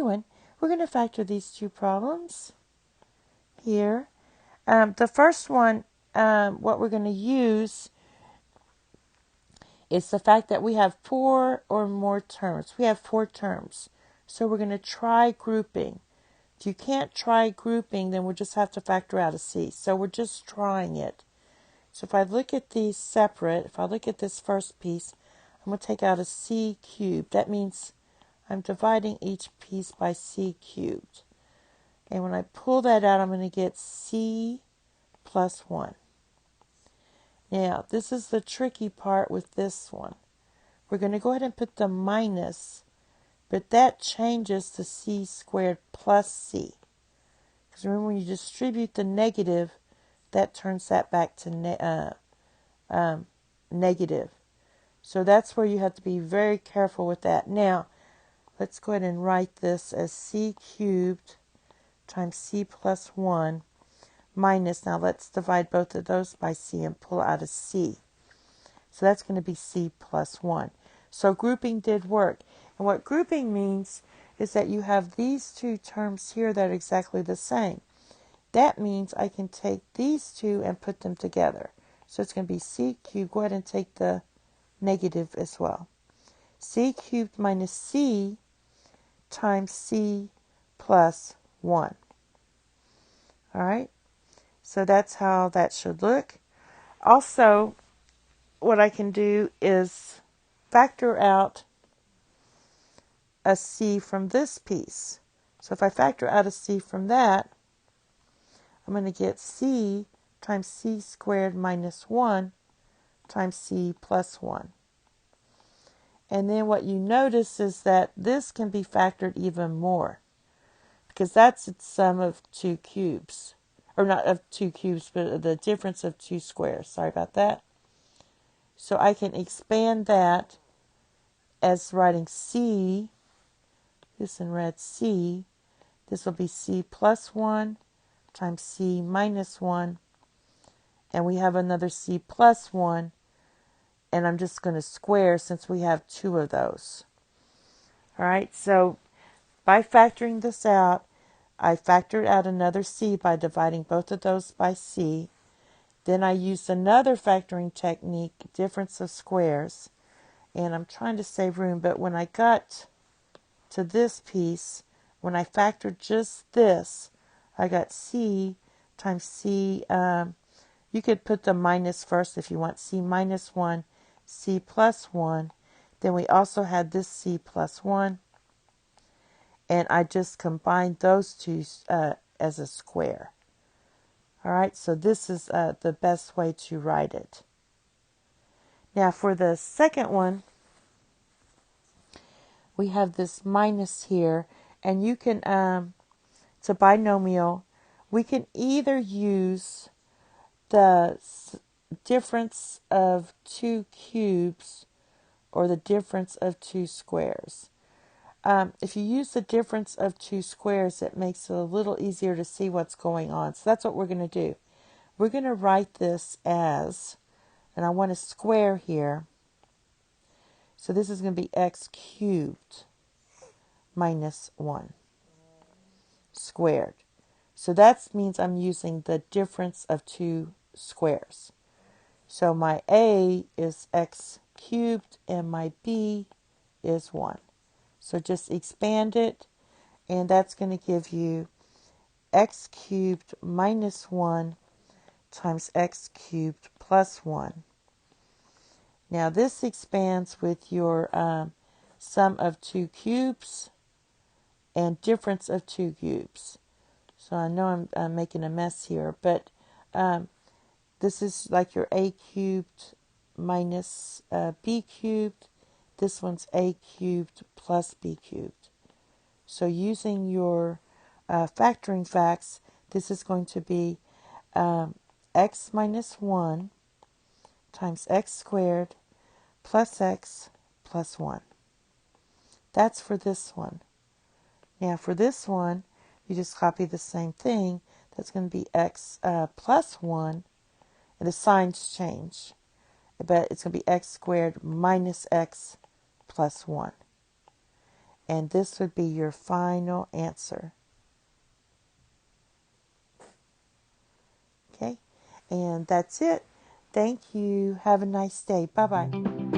doing, we're going to factor these two problems here. The first one, what we're going to use is the fact that we have 4 or more terms. We have 4 terms. So we're going to try grouping. If you can't try grouping, then we'll just have to factor out a c. So we're just trying it. So if I look at these separate, if I look at this first piece, I'm going to take out a c cubed. That means I'm dividing each piece by c cubed. And when I pull that out, I'm going to get c plus 1. Now, this is the tricky part with this one. We're going to go ahead and put the minus, but that changes to c squared plus c. Because remember, when you distribute the negative, that turns that back to negative. So that's where you have to be very careful with that. Now, let's go ahead and write this as c cubed times c plus 1 minus, now let's divide both of those by c and pull out a c. So that's going to be c plus 1. So grouping did work. And what grouping means is that you have these two terms here that are exactly the same. That means I can take these two and put them together. So it's going to be c cubed. Go ahead and take the negative as well. C cubed minus c times c plus 1. All right? So that's how that should look. Also, what I can do is factor out a c from this piece. So if I factor out a c from that, I'm going to get c times c squared minus 1 times c plus 1. And then what you notice is that this can be factored even more, because that's its sum of 2 cubes. Or not of 2 cubes, but the difference of 2 squares. Sorry about that. So I can expand that as writing c, this in red, c. This will be c plus 1 times c minus 1. And we have another c plus 1. And I'm just going to square since we have 2 of those. All right, so by factoring this out, I factored out another c by dividing both of those by c. Then I used another factoring technique, difference of squares. And I'm trying to save room, but when I got to this piece, when I factored just this, I got c times c. You could put the minus first if you want. C minus 1, c plus 1. Then we also had this c plus 1. And I just combined those two as a square. All right, so this is the best way to write it. Now for the second one, we have this minus here, and you can, it's a binomial. We can either use the difference of 2 cubes or the difference of 2 squares. If you use the difference of 2 squares, it makes it a little easier to see what's going on. So that's what we're going to do. We're going to write this as, and I want to square here. So this is going to be x cubed minus 1 squared. So that means I'm using the difference of 2 squares. So my a is x cubed and my b is 1. So just expand it, and that's going to give you x cubed minus 1 times x cubed plus 1. Now this expands with your sum of 2 cubes and difference of 2 cubes. So I know I'm making a mess here, but this is like your a cubed minus b cubed. This one's a cubed plus b cubed. So using your factoring facts, this is going to be x minus 1 times x squared plus x plus 1. That's for this one. Now for this one, you just copy the same thing. That's going to be x plus 1, and the signs change. But it's going to be x squared minus x plus 1. And this would be your final answer. Okay, and that's it. Thank you. Have a nice day. Bye-bye.